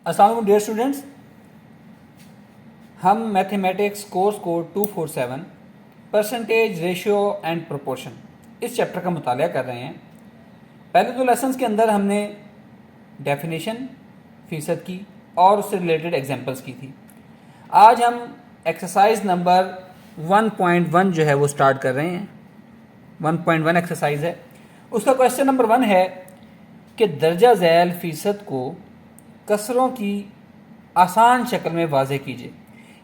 अस्सलाम वालेकुम dear students, हम mathematics course code 247 percentage ratio and proportion इस चैप्टर का मुताला कर रहे हैं। पहले दो लेसन्स के अंदर हमने डेफिनेशन फ़ीसद की और उससे रिलेटेड एग्जांपल्स की थी। आज हम एक्सरसाइज नंबर 1.1 जो है वो स्टार्ट कर रहे हैं। 1.1 एक्सरसाइज है। उसका क्वेश्चन नंबर 1 है कि दर्जा ज़ैल फ़ीसद को कसरों की आसान शक्ल में वाज़े कीजिए।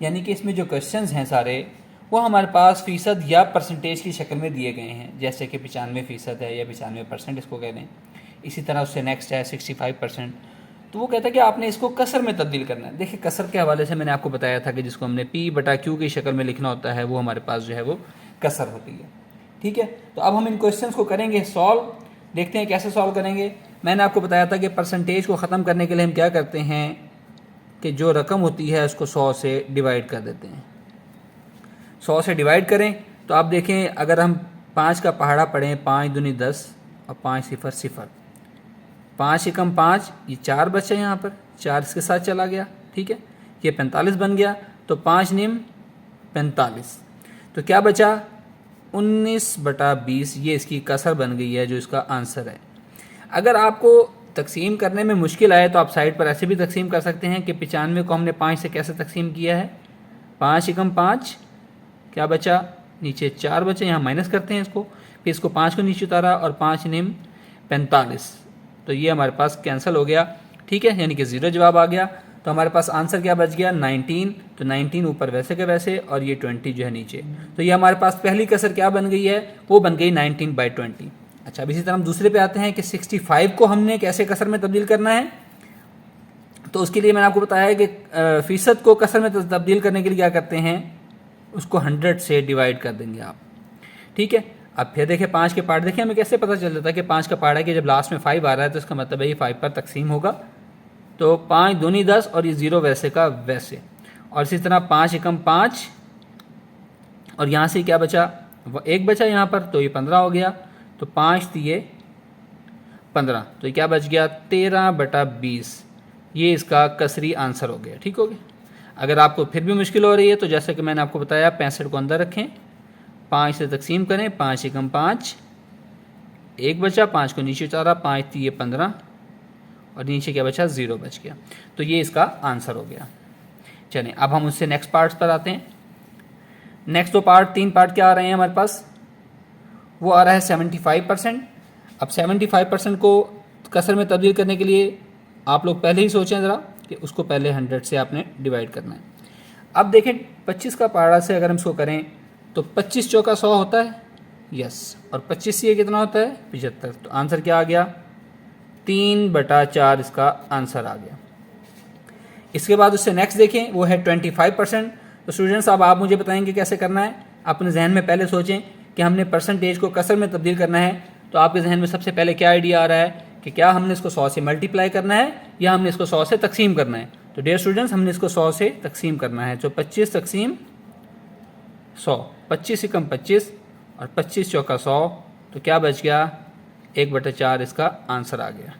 यानी कि इसमें जो क्वेश्चंस हैं सारे वो हमारे पास फ़ीसद या परसेंटेज की शक्ल में दिए गए हैं, जैसे कि 95% है या 95% इसको कह दें। इसी तरह उससे नेक्स्ट है 65%। तो वो कहता है कि आपने इसको कसर में तब्दील करना है। देखिए, कसर के हवाले से मैंने आपको बताया था कि जिसको हमने P/Q की शक्ल में लिखना होता है वो हमारे पास जो है वो कसर होती है। ठीक है, तो अब हम इन क्वेश्चंस को करेंगे सॉल्व। देखते हैं कैसे सॉल्व करेंगे। मैंने आपको बताया था कि परसेंटेज को ख़त्म करने के लिए हम क्या करते हैं कि जो रकम होती है उसको 100 से डिवाइड कर देते हैं। 100 से डिवाइड करें तो आप देखें, अगर हम 5 का पहाड़ा पढ़ें, 5 दूनी 10 और 5 सिफर सिफर, 5 एकम 5, ये 4 बचा यहाँ पर, 4 इसके साथ चला गया। ठीक है, ये 45 बन गया। तो 5 निम 45, तो क्या बचा 19/20। ये इसकी कसर बन गई है जो इसका आंसर है। अगर आपको तकसीम करने में मुश्किल आए तो आप साइड पर ऐसे भी तकसीम कर सकते हैं कि 95 को हमने 5 से कैसे तकसीम किया है। 5 एकम 5, क्या बचा, नीचे 4 बचे, यहाँ माइनस करते हैं इसको, फिर इसको 5 को नीचे उतारा और 5 निम 45, तो ये हमारे पास कैंसिल हो गया। ठीक है, यानी कि 0 जवाब आ गया। तो हमारे पास आंसर क्या बच गया 19। तो 19 ऊपर वैसे के वैसे और ये 20 जो है नीचे। तो ये हमारे पास पहली कसर क्या बन गई है, वो बन गई 19/20। अच्छा, अब इसी तरह हम दूसरे पे आते हैं कि 65 को हमने कैसे कसर में तब्दील करना है। तो उसके लिए मैंने आपको बताया है कि फ़ीसद को कसर में तब्दील करने के लिए क्या करते हैं, उसको 100 से डिवाइड कर देंगे आप। ठीक है, अब फिर देखिए 5 के पार्ट, देखिए हमें कैसे पता चल जाता है कि 5 का पार्ट है कि जब लास्ट में 5 आ रहा है तो इसका मतलब है ये 5 पर तकसीम होगा। तो 5 दूनी 10 और ये 0 वैसे का वैसे। और इसी तरह 5 एकम 5 और यहाँ से क्या बचा, 1 बचा यहाँ पर, तो ये 15 हो गया। तो 5 दिए 15, तो क्या बच गया 13/20। ये इसका कसरी आंसर हो गया। ठीक हो गया। अगर आपको फिर भी मुश्किल हो रही है तो जैसे कि मैंने आपको बताया 65 को अंदर रखें, 5 से तकसीम करें, 5 एकम 5, 1 बचा, 5 को नीचे उतारा, 5 दिए 15 और नीचे क्या बचा 0 बच गया। तो ये इसका आंसर हो गया। चलिए अब हम उससे नेक्स्ट पार्ट्स पर आते हैं। नेक्स्ट दो पार्ट, 3 पार्ट क्या आ रहे हैं हमारे पास, वो आ रहा है 75%। अब 75% को कसर में तब्दील करने के लिए आप लोग पहले ही सोचें ज़रा कि उसको पहले 100 से आपने डिवाइड करना है। अब देखें 25 का पहाड़ा से अगर हम इसको करें तो 25 चौका 100 होता है, यस, और 25 से ये कितना होता है 75। तो आंसर क्या आ गया 3/4 इसका आंसर आ गया। इसके बाद उससे नेक्स्ट देखें, वो है 25%। तो स्टूडेंट्स अब आप मुझे बताएंगे कैसे करना है। अपने जहन में पहले सोचें कि हमने परसेंटेज को कसर में तब्दील करना है। तो आपके जहन में सबसे पहले क्या आइडिया आ रहा है कि क्या हमने इसको 100 से मल्टीप्लाई करना है या हमने इसको 100 से तकसीम करना है। तो डियर स्टूडेंट्स, हमने इसको 100 से तकसीम करना है। तो 25 तकसीम 100, 25 एकम 25 और 25 चौका 100, तो क्या बच गया 1/4 इसका आंसर आ गया।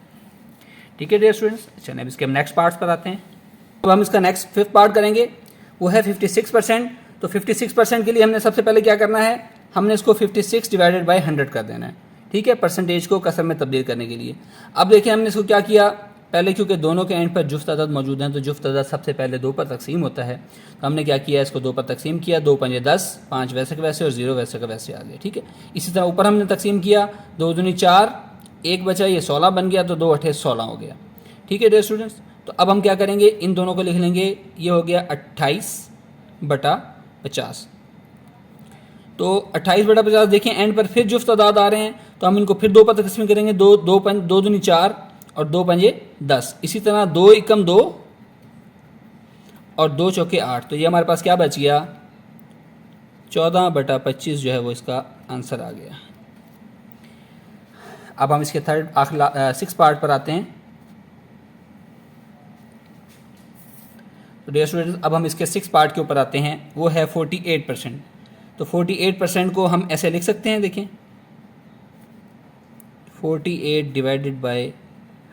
ठीक है डियर स्टूडेंट्स। चलिए अब इसके हम नेक्स्ट पार्ट्स पर आते हैं। अब हम इसका नेक्स्ट 5th पार्ट करेंगे, वो है 56%। तो 56% के लिए हमने सबसे पहले क्या करना है, हमने इसको 56 डिवाइडेड बाय 100 कर देना है। ठीक है, परसेंटेज को कसर में तब्दील करने के लिए। अब देखिए हमने इसको क्या किया, पहले क्योंकि दोनों के एंड पर जुफ्त अदद मौजूद हैं तो जुफ्त अदद सबसे पहले 2 पर तकसीम होता है। तो हमने क्या किया, इसको 2 पर तकसीम किया, 2 पंजे 10, 5 वैसे का वैसे और 0 वैसे का वैसे आ गया। ठीक है, इसी तरह ऊपर हमने तकसीम किया, 2 दूनी 4, 1 बचा, ये 16 बन गया, तो 2 अठे 16 हो गया। ठीक है डियर स्टूडेंट्स, तो अब हम क्या करेंगे, इन दोनों को लिख लेंगे, ये हो गया 28/50। तो 28/50 देखें एंड पर फिर जुफ्त तादाद आ रहे हैं तो हम इनको फिर 2 पर तकसीम करेंगे, 2 दूनी 4 और 2 पंजे 10। इसी तरह 2 एकम 2 और 2 चौके 8, तो ये हमारे पास क्या बच गया 14/25 जो है वो इसका आंसर आ गया। अब हम इसके थर्ड 6 पार्ट पर आते हैं। तो डियर स्टूडेंट्स, अब हम इसके 6 पार्ट के ऊपर आते हैं, वो है 48%। तो 48% को हम ऐसे लिख सकते हैं, देखें 48 डिवाइडेड बाय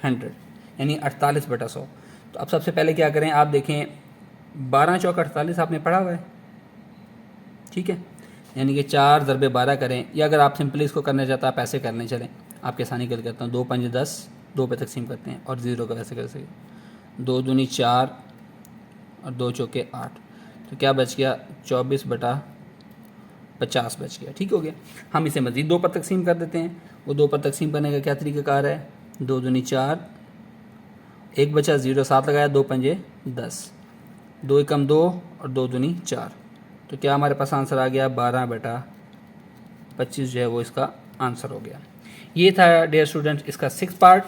100 यानी 48/100। तो अब सबसे पहले क्या करें, आप देखें 12 चौक 48 आपने पढ़ा हुआ है, ठीक है, यानी कि 4 ज़रबे 12 करें, या अगर आप सिंपली इसको करना चाहते हैं आप ऐसे करने चलें, आपके आसानी के लिए करता हूँ, 2 पंजे 10, 2 पे तकसीम करते हैं और 0 का वैसे कर सके, 2 दूनी 4 और 2 चौके 8, तो क्या बच गया 24/50 बच गया, ठीक हो गया। हम इसे मज़ीद 2 पर तकसीम कर देते हैं, वो 2 पर तकसीम करने का क्या तरीक़ाकार है, 2 दूनी 4, 1 बचा 0, 7 लगाया, 2 पंजे 10, 2 एकम 2 और 2 दूनी 4, तो क्या हमारे पास आंसर आ गया 12/25 जो है वो इसका आंसर हो गया। ये था डियर स्टूडेंट इसका 6th पार्ट।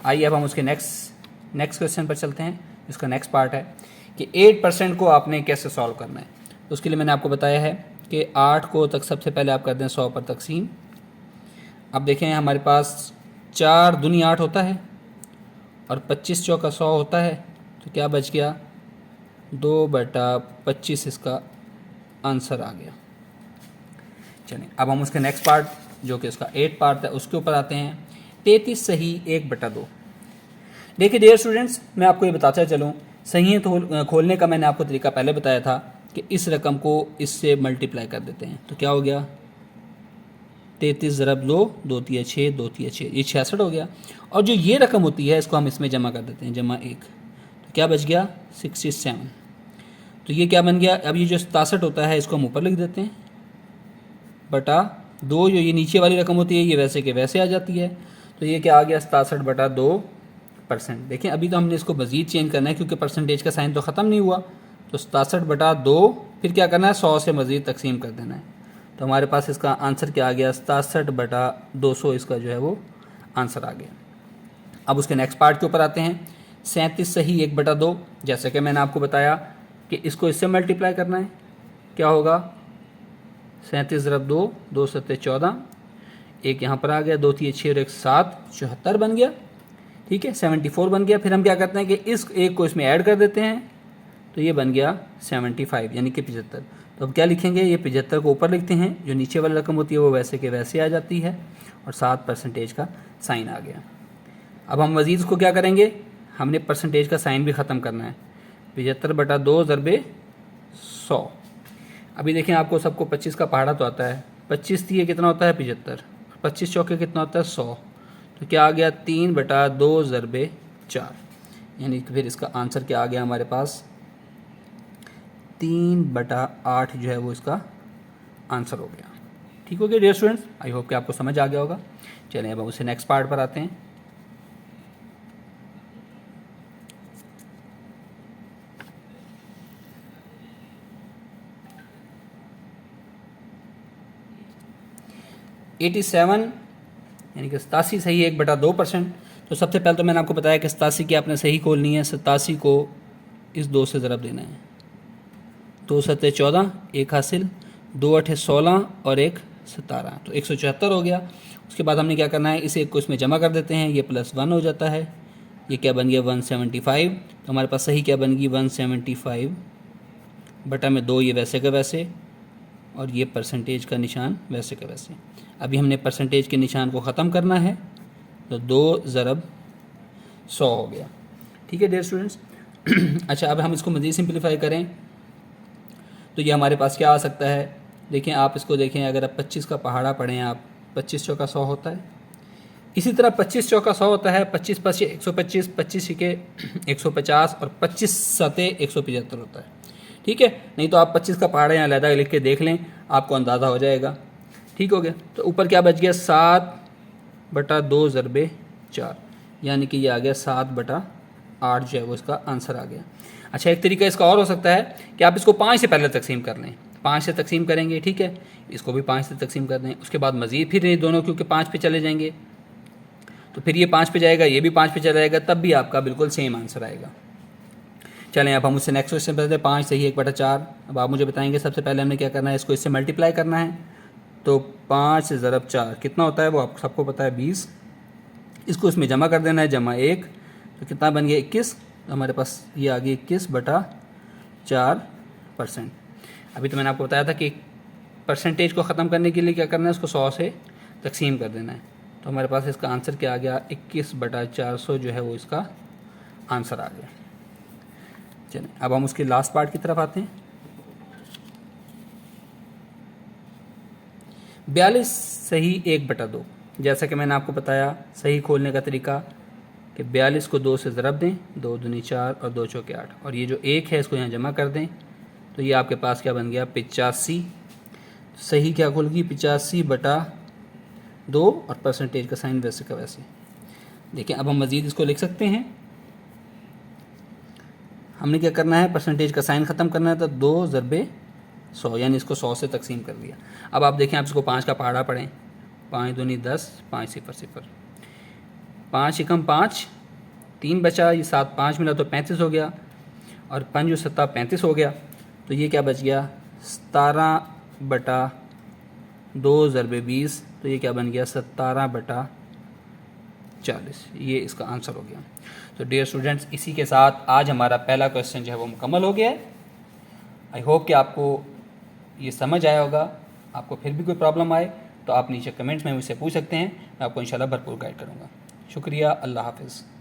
आइए अब हम उसके नेक्स्ट क्वेश्चन पर चलते हैं। इसका नेक्स्ट पार्ट है कि 8% को आपने कैसे सॉल्व करना है। तो उसके लिए मैंने आपको बताया है कि 8 को तक सबसे पहले आप कर दें 100 पर तकसीम। अब देखें हमारे पास 4 दूनी 8 होता है और 25 चौका 100 होता है, तो क्या बच गया 2/25 इसका आंसर आ गया। चलिए अब हम उसके नेक्स्ट पार्ट जो कि उसका 8 पार्ट है उसके ऊपर आते हैं। 33 सही 1/2। देखिए डियर स्टूडेंट्स, मैं आपको ये बताता चलूँ, सही खोलने का मैंने आपको तरीका पहले बताया था कि इस रकम को इससे मल्टीप्लाई कर देते हैं, तो क्या हो गया 33 ज़रब 2, 2 तिया 6, 2 तिया 6, ये 66 हो गया। और जो ये रकम होती है इसको हम इसमें जमा कर देते हैं, जमा 1, तो क्या बच गया 67। तो ये क्या बन गया, अब ये जो 67 होता है इसको हम ऊपर लिख देते हैं बटा 2, जो ये नीचे वाली रकम होती है ये वैसे के वैसे आ जाती है, तो ये क्या आ गया 67/2%। देखें अभी तो हमने इसको मज़ीद चेंज करना है क्योंकि परसेंटेज का साइन तो ख़त्म नहीं हुआ, तो 67/2 फिर क्या करना है 100 से मज़ीद तकसीम कर देना है, तो हमारे पास इसका आंसर क्या आ गया 67/200 इसका जो है वो आंसर आ गया। अब उसके नेक्स्ट पार्ट के ऊपर आते हैं। 37 सही 1/2। जैसे कि मैंने आपको बताया कि इसको इससे मल्टीप्लाई करना है, क्या होगा 37 ज़रब 2, 2 सत्ते 14, एक यहाँ पर आ गया, 2 तिये 6 और 1 7, 74 बन गया, ठीक है 74 बन गया। फिर हम क्या करते हैं कि इस एक को इसमें ऐड कर देते हैं, तो ये बन गया 75 यानी कि 75। तो अब क्या लिखेंगे, ये 75 को ऊपर लिखते हैं, जो नीचे वाली रकम होती है वो वैसे के वैसे आ जाती है और 7% का साइन आ गया। अब हम मज़ीद इसको क्या करेंगे, हमने परसेंटेज का साइन भी ख़त्म करना है। 75/2 ज़रबे 100। अभी देखें आपको सबको 25 का पहाड़ा तो आता है, 25 दिए कितना होता है 75, 25 चौके कितना होता है 100, तो क्या आ गया 3/2 ज़रबे 4, यानी कि फिर इसका आंसर क्या आ गया हमारे पास 3/8 जो है वो इसका आंसर हो गया। ठीक हो गया डियर स्टूडेंट्स, आई होप कि आपको समझ आ गया होगा। चलें अब उससे नेक्स्ट पार्ट पर आते हैं। एटी 87 यानी कि 87 सही 1/2%। तो सबसे पहले तो मैंने आपको बताया कि 87 की आपने सही खोलनी है, 87 को इस 2 से ज़रब देना है, 2 सत्ते 14, 1 हासिल, 2 अठे 16 और 1 17, तो 174 हो गया। उसके बाद हमने क्या करना है, इस एक को इसमें जमा कर देते हैं, ये +1 हो जाता है, ये क्या बन गया 175। तो हमारे पास सही क्या बन गई 175 बटा में 2, ये वैसे का वैसे और ये परसेंटेज का निशान वैसे का वैसे। अभी हमने परसेंटेज के निशान को ख़त्म करना है, तो 2 ज़रब 100 हो गया। ठीक है डियर स्टूडेंट्स। अच्छा अब हम इसको मज़ीद सिंप्लीफाई करें तो ये हमारे पास क्या आ सकता है, देखें आप इसको देखें, अगर आप 25 का पहाड़ा पढ़ें आप, 25 चौका 100 होता है, इसी तरह 25 चौका 100 होता है, 25 5 125, 25 के 150 और 25 सते 175 होता है। ठीक है, नहीं तो आप 25 का पहाड़ा यहाँ अलग लिख के देख लें, आपको अंदाज़ा हो जाएगा। ठीक हो गया, तो ऊपर क्या बच गया 7/2 ज़रबे 4, यानी कि ये आ गया 7/8 जो है वो इसका आंसर आ गया। अच्छा एक तरीका इसका और हो सकता है कि आप इसको 5 से पहले तकसीम कर लें, 5 से तकसीम करेंगे, ठीक है, इसको भी 5 से तकसीम कर दें, उसके बाद मज़ीद फिर ये दोनों क्योंकि 5 पे चले जाएंगे, तो फिर ये 5 पे जाएगा, ये भी 5 पे चला जाएगा, तब भी आपका बिल्कुल सेम आंसर आएगा। चलें अब हम उससे नेक्स्ट क्वेश्चन पर 5 सही 1/4। अब आप मुझे बताएंगे सबसे पहले हमने क्या करना है, इसको इससे मल्टीप्लाई करना है, तो 5 ज़रब 4 कितना होता है वो आप सबको पता है 20। इसको इसमें जमा कर देना है, जमा 1, तो कितना बन गया 21, तो हमारे पास ये आ गया 21/4%। अभी तो मैंने आपको बताया था कि परसेंटेज को ख़त्म करने के लिए क्या करना है, उसको 100 से तकसीम कर देना है, तो हमारे पास इसका आंसर क्या आ गया 21/400 जो है वो इसका आंसर आ गया। चलिए अब हम उसके लास्ट पार्ट की तरफ आते हैं। 42 सही 1/2। जैसा कि मैंने आपको बताया सही खोलने का तरीका कि 42 को 2 से ज़रब दें, 2 दूनी 4 और 2 चौके 8, और ये जो 1 है इसको यहाँ जमा कर दें, तो ये आपके पास क्या बन गया 85। सही क्या खुल गई 85/2 और परसेंटेज का साइन वैसे का वैसे। देखिए अब हम मज़ीद इसको लिख सकते हैं। हमने क्या करना है, परसेंटेज का साइन ख़त्म करना है, तो 2 ज़रबे 100 यानी इसको 100 से तकसीम कर दिया। अब आप देखें, आप इसको 5 का पहाड़ा पढ़ें, 5 दूनी 10, 5 0 0, 5 एकम 5, 3 बचा, ये 7 5 मिला तो 35 हो गया, और 5 जो 7 35 हो गया, तो ये क्या बच गया 17/2 ज़रबे 20, तो ये क्या बन गया 17/40। ये इसका आंसर हो गया। तो डियर स्टूडेंट्स, इसी के साथ आज हमारा पहला क्वेश्चन जो है वो मुकम्मल हो गया है। आई होप कि आपको ये समझ आया होगा। आपको फिर भी कोई प्रॉब्लम आए तो आप नीचे कमेंट्स में मुझसे पूछ सकते हैं, मैं आपको इंशाल्लाह भरपूर गाइड करूँगा। शुक्रिया, अल्लाह हाफ़िज़।